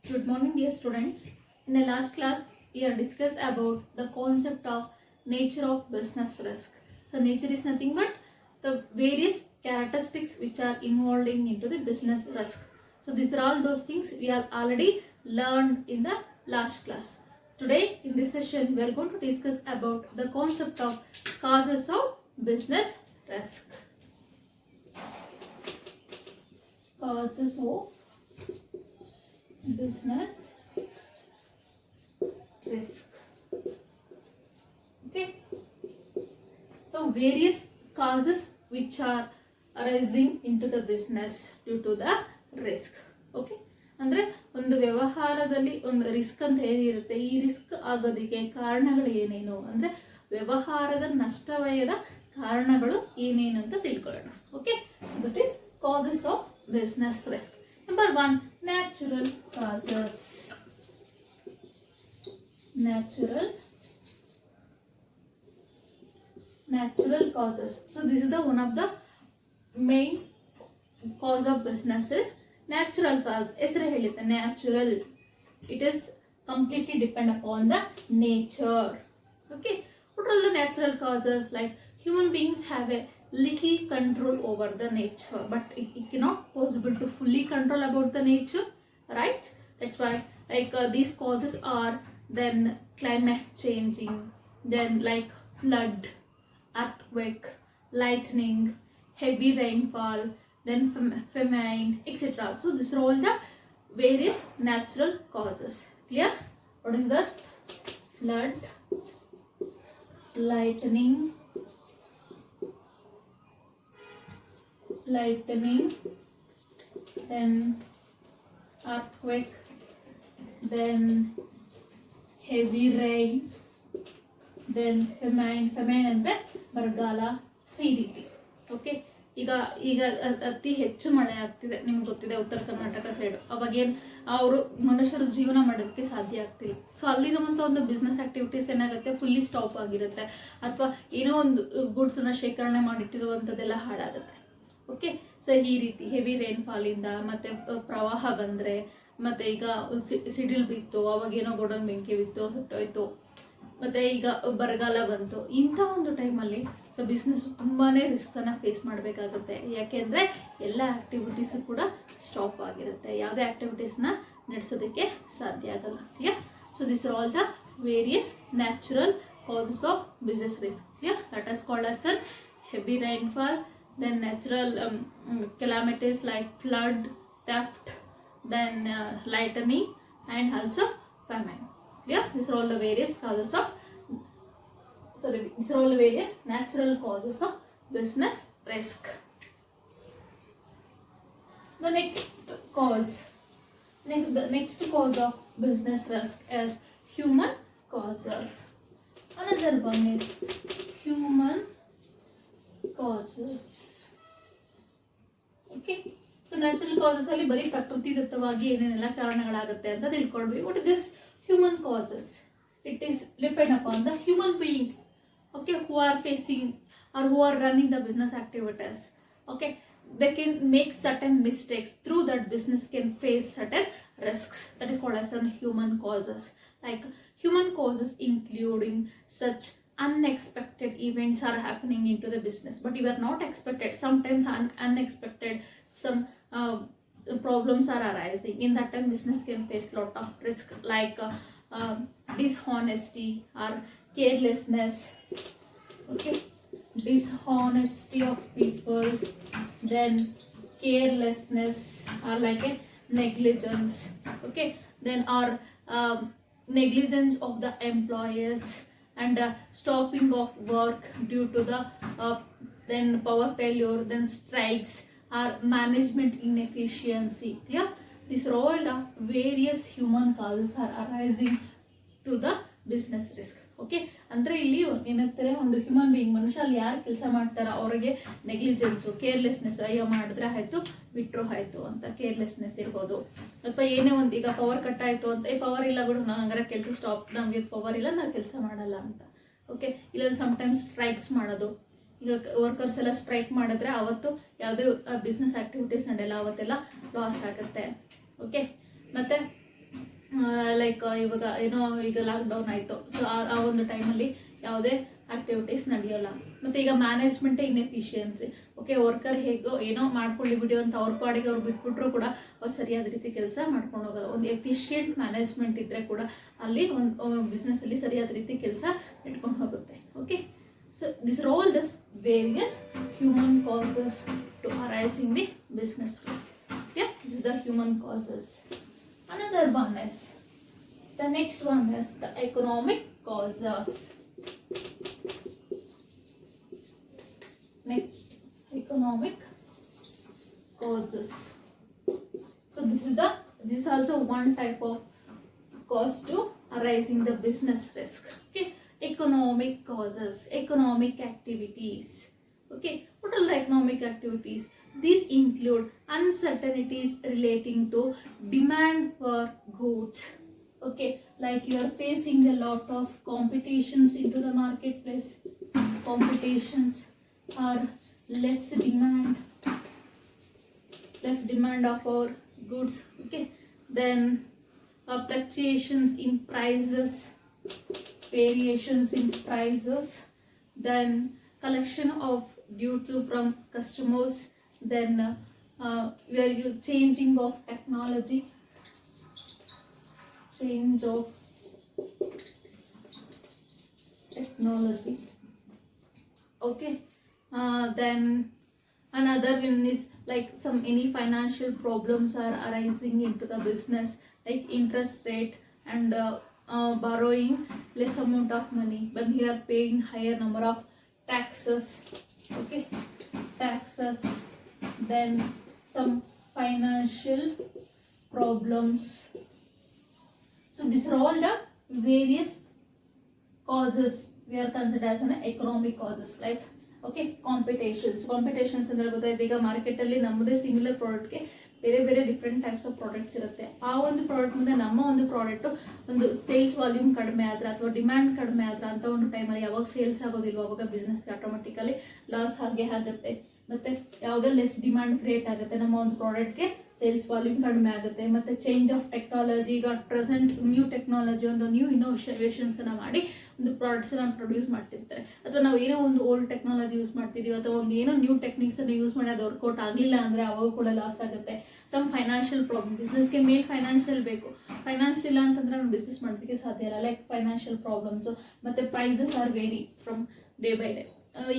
Good morning, dear students. In the last class, we have discussed about the concept of nature of business risk. So, nature is nothing but the various characteristics which are involving into the business risk. So, these are all those things we have already learned in the last class. Today, in this session, we are going to discuss about the concept of causes of business risk. Causes of business risk. Okay, so various causes which are arising into the business due to the risk. Okay, ಅಂದ್ರೆ ಒಂದು ವ್ಯವಹಾರದಲ್ಲಿ ಒಂದು risk ಅಂತ ಏನಿರುತ್ತೆ, ಈ risk ಆಗೋದಕ್ಕೆ ಕಾರಣಗಳು ಏನೇನು ಅಂದ್ರೆ ವ್ಯವಹಾರದ ನಷ್ಟವಯದ ಕಾರಣಗಳು ಏನೇನು ಅಂತ ತಿಳ್ಕೊಳ್ಳೋಣ. Okay, that is causes of business risk. Number 1, natural causes. Natural causes. So this is the one of the main cause of business is natural cause. ಹೆಸರೇ ಹೇಳುತ್ತೆ natural. It is completely depend upon the nature. Okay. What are the natural causes? Like human beings have a little control over the nature, but it cannot possible to fully control about the nature, right? That's why these causes are then climate changing, then like flood, earthquake, lightning, heavy rainfall, then famine, etc. So these are all the various natural causes. Clear? What is that? Flood, lightning, then earthquake, then heavy rain, then famine ಅಂದ್ರೆ ಬರಗಾಲ. So ಈ ರೀತಿ. Okay, ಈಗ ಅತಿ ಹೆಚ್ಚು ಮಳೆ ಆಗ್ತಿದೆ, ನಿಮ್ಗೆ ಗೊತ್ತಿದೆ ಉತ್ತರ ಕರ್ನಾಟಕ ಸೈಡ್. ಅವಾಗೇನು ಅವರು ಮನುಷ್ಯರು ಜೀವನ ಮಾಡೋದಕ್ಕೆ ಸಾಧ್ಯ ಆಗ್ತಿಲ್ಲ. ಸೊ ಅಲ್ಲಿರುವಂಥ ಒಂದು ಬಿಸ್ನೆಸ್ ಆಕ್ಟಿವಿಟೀಸ್ ಏನಾಗುತ್ತೆ, ಫುಲ್ಲಿ ಸ್ಟಾಪ್ ಆಗಿರುತ್ತೆ, ಅಥವಾ ಏನೋ ಒಂದು ಗೂಡ್ಸನ್ನ ಶೇಖರಣೆ ಮಾಡಿಟ್ಟಿರುವಂಥದ್ದೆಲ್ಲ ಹಾಳಾಗುತ್ತೆ. ಓಕೆ, ಸೊ ಈ ರೀತಿ ಹೆವಿ ರೈನ್ಫಾಲಿಂದ ಮತ್ತು ಪ್ರವಾಹ ಬಂದರೆ, ಮತ್ತು ಈಗ ಸಿಡಿಲು ಬಿತ್ತು, ಅವಾಗೇನೋ ಗೋಡನ್ ಬೆಂಕಿ ಬಿತ್ತು, ಸುಟ್ಟೋಯ್ತು, ಮತ್ತು ಈಗ ಬರಗಾಲ ಬಂತು. ಇಂಥ ಒಂದು ಟೈಮಲ್ಲಿ ಸೊ ಬಿಸ್ನೆಸ್ ತುಂಬಾ ರಿಸ್ಕನ್ನು ಫೇಸ್ ಮಾಡಬೇಕಾಗುತ್ತೆ. ಯಾಕೆಂದರೆ ಎಲ್ಲ ಆ್ಯಕ್ಟಿವಿಟೀಸು ಕೂಡ ಸ್ಟಾಪ್ ಆಗಿರುತ್ತೆ, ಯಾವುದೇ ಆ್ಯಕ್ಟಿವಿಟೀಸ್ನ ನಡೆಸೋದಕ್ಕೆ ಸಾಧ್ಯ ಆಗಲ್ಲ. Clear? So this are all the various natural causes of business risk. Clear? That is called as an heavy rainfall, then natural calamities like flood, theft, then lightning, and also famine. Yeah, these are all the various causes of these are all the various natural causes of business risk. The next cause of business risk is human causes. Another one is human causes. Okay, so natural causes ಅಲ್ಲಿ ಬರೀ ಪ್ರಕೃತಿದತ್ತವಾಗಿ ಏನೇನೆಲ್ಲ ಕಾರಣಗಳಾಗುತ್ತೆ ಅಂತ ತಿಳ್ಕೊಳ್ವಿ. What is this human causes? It is depend upon the human being, okay, who are facing or who are running the business activities. Okay, they can make certain mistakes, through that business can face certain risks. That is called as human causes. Like human causes including such unexpected events are happening into the business, but you are not expected. Sometimes unexpected some problems are arising. In that time business can face lot of risk, like dishonesty or carelessness. Okay, dishonesty of people, then carelessness or like a negligence. Okay, then or negligence of the employers, and stopping of work due to the then power failure, then strikes or management inefficiency. Yeah, these are all the various human causes are arising to the business risk. Okay, ಅಂದರೆ ಇಲ್ಲಿ ಏನಾಗ್ತಾರೆ, ಒಂದು human being ಮನುಷ್ಯ ಅಲ್ಲಿ ಯಾರು ಕೆಲಸ ಮಾಡ್ತಾರೋ ಅವರಿಗೆ ನೆಗ್ಲಿಜೆನ್ಸು, ಕೇರ್ಲೆಸ್ನೆಸ್, ಅಯ್ಯೋ ಮಾಡಿದ್ರೆ ಆಯಿತು ಬಿಟ್ಟರು ಆಯಿತು ಅಂತ ಕೇರ್ಲೆಸ್ನೆಸ್ ಇರ್ಬೋದು. ಅಥವಾ ಏನೇ ಒಂದು ಈಗ ಪವರ್ ಕಟ್ ಆಯಿತು ಅಂತ, ಪವರ್ ಇಲ್ಲ ಬಿಡು ನಾನು ಹಂಗಾರೆ ಕೆಲಸ ಸ್ಟಾಪ್, ನಮಗೆ ಪವರ್ ಇಲ್ಲ ನಾನು ಕೆಲಸ ಮಾಡಲ್ಲ ಅಂತ. ಓಕೆ, ಇಲ್ಲ ಸಮ್ಟೈಮ್ಸ್ ಸ್ಟ್ರೈಕ್ಸ್ ಮಾಡೋದು. ಈಗ ವರ್ಕರ್ಸ್ ಎಲ್ಲ ಸ್ಟ್ರೈಕ್ ಮಾಡಿದ್ರೆ ಅವತ್ತು ಯಾವುದೇ ಬಿಸ್ನೆಸ್ ಆ್ಯಕ್ಟಿವಿಟೀಸ್ ನಡೆಯಲ್ಲ, ಅವತ್ತೆಲ್ಲ ಲಾಸ್ ಆಗುತ್ತೆ. ಓಕೆ, ಮತ್ತು ಲೈಕ್ ಇವಾಗ ಏನೋ ಈಗ ಲಾಕ್ಡೌನ್ ಆಯಿತು, ಸೊ ಆ ಒಂದು ಟೈಮಲ್ಲಿ ಯಾವುದೇ ಆಕ್ಟಿವಿಟೀಸ್ ನಡೆಯೋಲ್ಲ. ಮತ್ತು ಈಗ ಮ್ಯಾನೇಜ್ಮೆಂಟೇ ಇನ್ಎಫಿಷಿಯನ್ಸಿ. ಓಕೆ, ವರ್ಕರ್ ಹೇಗೋ ಏನೋ ಮಾಡ್ಕೊಳ್ಳಿ ಬಿಡಿ ಅಂತ ಅವ್ರ ಪಾಡಿಗೆ ಅವ್ರು ಬಿಟ್ಬಿಟ್ರು ಕೂಡ ಅವ್ರು ಸರಿಯಾದ ರೀತಿ ಕೆಲಸ ಮಾಡ್ಕೊಂಡು ಹೋಗಲ್ಲ. ಒಂದು ಎಫಿಷಿಯೆಂಟ್ ಮ್ಯಾನೇಜ್ಮೆಂಟ್ ಇದ್ದರೆ ಕೂಡ ಅಲ್ಲಿ ಒಂದು ಬಿಸ್ನೆಸ್ಸಲ್ಲಿ ಸರಿಯಾದ ರೀತಿ ಕೆಲಸ ಇಟ್ಕೊಂಡು ಹೋಗುತ್ತೆ. Okay, so these are all the various human causes to arising the business risk. Yeah, this is the human causes. Another one is, the next one is the economic causes. Next, economic causes. So this is also one type of cause to arising the business risk. Okay, economic causes, economic activities. Okay, what are the economic activities? These include uncertainties relating to demand for goods. Okay, like you are facing a lot of competitions into the marketplace. Competitions or less demand of our goods. Okay, then fluctuations in prices, variations in prices, then collection of due to from customers, then we are changing of technology, change of technology. Okay, then another one is like any financial problems are arising into the business, like interest rate and borrowing less amount of money when you are paying higher number of taxes. Okay, taxes, then some financial problems. So these are all the various causes we are considered as an economic causes. Like okay, competitions ಅಂದ್ರೆ ಗೊತ್ತಾಯ್ತು. ಈಗ ಮಾರ್ಕೆಟಲ್ಲಿ ನಮ್ಮದೇ similar ಪ್ರಾಡಕ್ಟ್ಗೆ ಬೇರೆ ಬೇರೆ different types of products ಇರುತ್ತೆ. ಆ ಒಂದು ಪ್ರಾಡಕ್ಟ್ ಮುಂದೆ ನಮ್ಮ ಒಂದು ಪ್ರಾಡಕ್ಟ್ ಒಂದು ಸೇಲ್ಸ್ ವಾಲ್ಯೂಮ್ ಕಡಿಮೆ ಆದ್ರೆ ಅಥವಾ ಡಿಮ್ಯಾಂಡ್ ಕಡಿಮೆ ಆದ್ರೆ ಅಂತ ಒಂದು ಟೈಮಲ್ಲಿ ಯಾವಾಗ ಸೇಲ್ಸ್ ಆಗೋದಿಲ್ವ ಅವಾಗ ಬಿಸ್ನೆಸ್ಗೆ ಆಟೋಮೆಟಿಕಲಿ ಲಾಸ್ ಹಾಗೆ ಆಗುತ್ತೆ. ಮತ್ತೆ ಯಾವಾಗ ಲೆಸ್ ಡಿಮ್ಯಾಂಡ್ ಕ್ರಿಯೇಟ್ ಆಗುತ್ತೆ ನಮ್ಮ ಒಂದು ಪ್ರಾಡಕ್ಟ್ಗೆ ಸೇಲ್ಸ್ ವಾಲ್ಯೂಮ್ ಕಡಿಮೆ ಆಗುತ್ತೆ. ಮತ್ತೆ ಚೇಂಜ್ ಆಫ್ ಟೆಕ್ನಾಲಜಿ, ಈಗ ಪ್ರೆಸೆಂಟ್ ನ್ಯೂ ಟೆಕ್ನಾಲಜಿ ಒಂದು ನ್ಯೂ ಇನೋವೇಷನ್ಸ್ ಅನ್ನ ಮಾಡಿ ಒಂದು ಪ್ರಾಡಕ್ಟ್ಸ್ ಅನ್ನ ಪ್ರೊಡ್ಯೂಸ್ ಮಾಡ್ತಿರ್ತಾರೆ. ಅಥವಾ ನಾವು ಏನೋ ಒಂದು ಓಲ್ಡ್ ಟೆಕ್ನಾಲಜಿ ಯೂಸ್ ಮಾಡ್ತಿದೀವಿ ಅಥವಾ ಒಂದು ಏನೋ ನ್ಯೂ ಟೆಕ್ನಿಕ್ಸ್ ಅನ್ನು ಯೂಸ್ ಮಾಡಿ ಅದು ವರ್ಕೌಟ್ ಆಗಲಿಲ್ಲ ಅಂದ್ರೆ ಅವಾಗ ಕೂಡ ಲಾಸ್ ಆಗುತ್ತೆ. ಸಮ್ ಫೈನಾನ್ಷಿಯಲ್ ಪ್ರಾಬ್ಲಮ್, ಬಿಸ್ನೆಸ್ಗೆ ಮೇನ್ ಫೈನಾನ್ಷಿಯಲ್ ಬೇಕು. ಫೈನಾನ್ಸ್ ಇಲ್ಲ ಅಂತಂದ್ರೆ ನಾವು ಬಿಸ್ನೆಸ್ ಮಾಡೋದಕ್ಕೆ ಸಾಧ್ಯ ಇಲ್ಲ. ಲೈಕ್ ಫೈನಾನ್ಷಿಯಲ್ ಪ್ರಾಬ್ಲಮ್ಸ್, ಮತ್ತೆ prices are vary from day by day.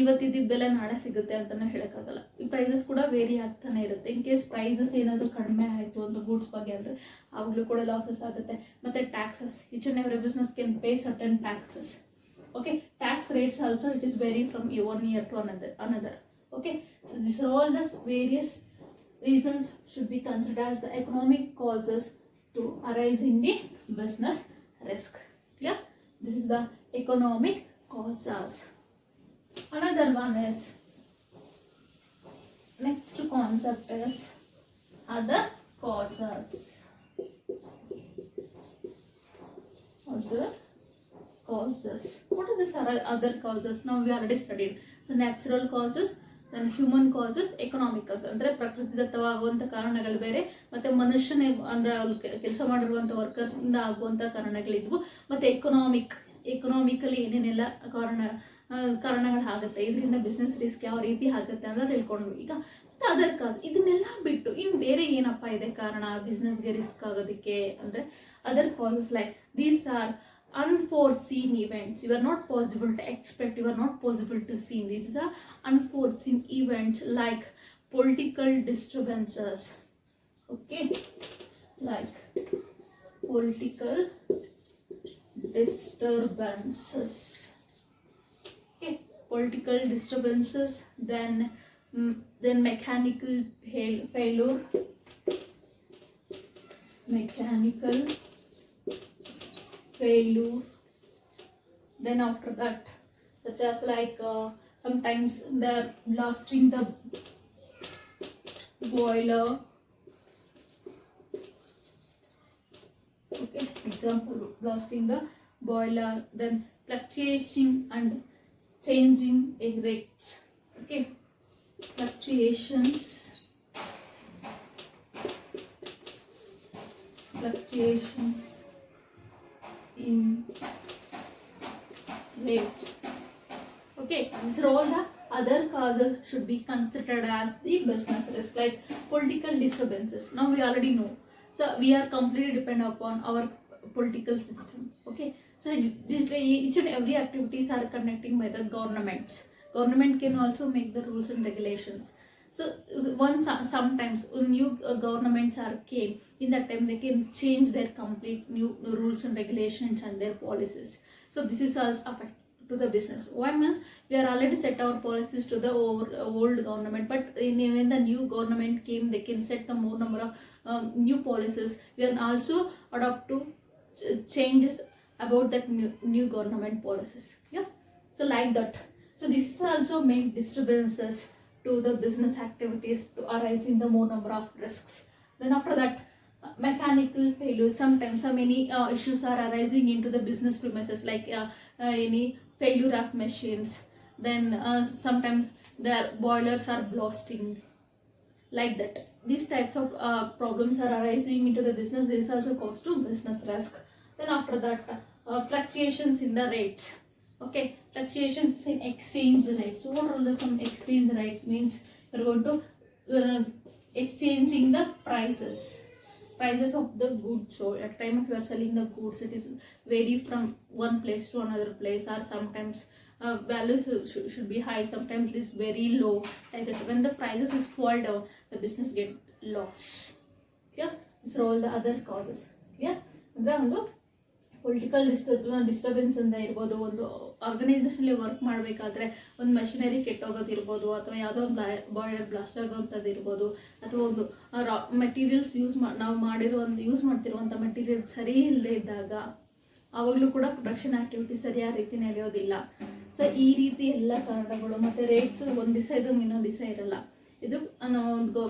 ಇವತ್ತಿದ್ದ ಬೆಲೆ ನಾಳೆ ಸಿಗುತ್ತೆ ಅಂತಾನೆ ಹೇಳೋಕ್ಕಾಗಲ್ಲ. ಈ ಪ್ರೈಸಸ್ ಕೂಡ ವೇರಿ ಆಗ್ತಾನೆ ಇರುತ್ತೆ. ಇನ್ ಕೇಸ್ ಪ್ರೈಸಸ್ ಏನಾದರೂ ಕಡಿಮೆ ಆಯಿತು ಒಂದು ಗೂಡ್ಸ್ ಬಗ್ಗೆ ಅಂದರೆ ಅವಾಗಲೂ ಕೂಡ ಲಾಸಸ್ ಆಗುತ್ತೆ. ಮತ್ತು taxes, each and every business can pay certain taxes. Okay, tax rates also it is vary from one year to another. Okay, so these are all the various reasons should be considered as the economic causes to arising the business risk. Clear? This is the economic causes. Another one is, next concept is other causes. Other causes. What is this other causes? Now we already studied. So natural causes, then human causes, economic causes. ಅಂದರೆ ಪ್ರಕೃತಿದತ್ತವಾಗುವಂಥ ಕಾರಣಗಳು ಬೇರೆ, ಮತ್ತು ಮನುಷ್ಯನ ಅಂದರೆ ಕೆಲಸ ಮಾಡಿರುವಂಥ workers ಇಂದ ಆಗುವಂಥ ಕಾರಣಗಳಿದ್ವು. ಮತ್ತು ಎಕನಾಮಿಕಲಿ ಏನೇನೆಲ್ಲ ಕಾರಣಗಳಾಗುತ್ತೆ, ಇದರಿಂದ ಬಿಸ್ನೆಸ್ ರಿಸ್ಕ್ ಯಾವ ರೀತಿ ಆಗುತ್ತೆ ಅಂತ ತಿಳ್ಕೊಂಡ್ವಿ. ಈಗ ಮತ್ತು ಅದರ್ ಕಾಸ್, ಇದನ್ನೆಲ್ಲ ಬಿಟ್ಟು ಇನ್ನು ಬೇರೆ ಏನಪ್ಪ ಇದೆ ಕಾರಣ ಬಿಸ್ನೆಸ್ಗೆ ರಿಸ್ಕ್ ಆಗೋದಕ್ಕೆ ಅಂದರೆ other causes like these are unforeseen events. You are not possible to expect, you are not possible to see. These are the unforeseen events like political disturbances. Okay, like political disturbances. Okay, political disturbances, then mechanical failure, then after that such as like sometimes they are blasting the boiler. Okay, example, blasting the boiler, then fluctuating and changing rates. Okay, fluctuations in rates. Okay, these are all the other causes should be considered as the business risk, like political disturbances. Now we already know. So we are completely dependent upon our political system. Okay, so each and every activities are conducting by the governments. Government can also make the rules and regulations. So once sometimes new governments are came, in that time they can change their complete new rules and regulations and their policies. So this is also affect to the business. Why means we are already set our policies to the old government, but when the new government came, they can set the more number of new policies. We can also adopt to changes about that new government policies. Yeah, so like that. So this also make disturbances to the business activities to arise in the more number of risks. Then after that, mechanical failures. Sometimes so many issues are arising into the business premises, like any failure of machines. Then sometimes their boilers are blasting, like that. These types of problems are arising into the business. This also cause to business risk. Then after that, fluctuations in the rates. Okay, fluctuations in exchange rates. So what are the some exchange rate means? You're going to exchanging the prices of the goods. So at time if you are selling the goods, it is vary from one place to another place, or sometimes values should be high, sometimes it is very low, like that. When the prices is fall down, the business get loss. Yeah, these are all the other causes. Yeah, ಅಂದ್ರೆ ಒಂದು political disturbance ಅಂತ ಇರ್ಬೋದು, ಒಂದು ಆರ್ಗನೈಸೇಷನಲ್ಲಿ work ಮಾಡಬೇಕಾದ್ರೆ ಒಂದು machinery ಕೆಟ್ಟೋಗೋದಿರ್ಬೋದು, ಅಥವಾ ಯಾವುದೋ ಒಂದು ಬಾಯ್ಲರ್ ಬ್ಲಾಸ್ಟ್ ಆಗೋವಂಥದ್ದು ಇರ್ಬೋದು, ಅಥವಾ ಒಂದು ಮೆಟೀರಿಯಲ್ಸ್ ನಾವು ಯೂಸ್ ಮಾಡ್ತಿರುವಂಥ ಮೆಟೀರಿಯಲ್ಸ್ ಸರಿ ಇಲ್ಲದೆ ಇದ್ದಾಗ ಆವಾಗಲೂ ಕೂಡ ಪ್ರೊಡಕ್ಷನ್ ಆಕ್ಟಿವಿಟಿ ಸರಿಯಾದ ರೀತಿ ನಡೆಯೋದಿಲ್ಲ. ಸೊ ಈ ರೀತಿ ಎಲ್ಲ ಕಾರಣಗಳು, ಮತ್ತು ರೇಟ್ಸು ಒಂದು ದಿವಸ ಇದ್ದಂಗೆ ಇನ್ನೊಂದು ದಿವಸ ಇರಲ್ಲ. ಇದು ಒಂದು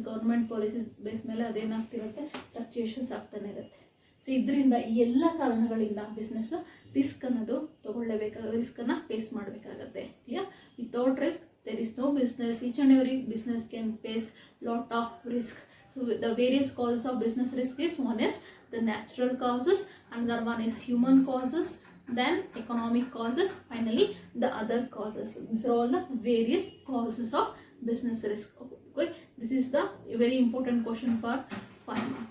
ಗೌರ್ಮೆಂಟ್ ಪಾಲಿಸೀಸ್ ಬೇಸ್ ಮೇಲೆ ಅದೇನಾಗ್ತಿರುತ್ತೆ, ಫ್ಲಕ್ಚುಯೇಷನ್ಸ್ ಆಗ್ತಾನೆ ಇರುತ್ತೆ. ಸೊ ಇದರಿಂದ ಈ ಎಲ್ಲ ಕಾರಣಗಳಿಂದ ಬಿಸ್ನೆಸ್ ರಿಸ್ಕ್ ಅನ್ನೋದು ರಿಸ್ಕನ್ನು ಫೇಸ್ ಮಾಡಬೇಕಾಗತ್ತೆ. Without risk there is no business. Each and every business can face lot of risk. So the various causes of business risk is, one is the natural causes, another one is human causes, then economic causes, finally the other causes. These are all the various causes of business risk. Okay, this is the very important question for 5 marks.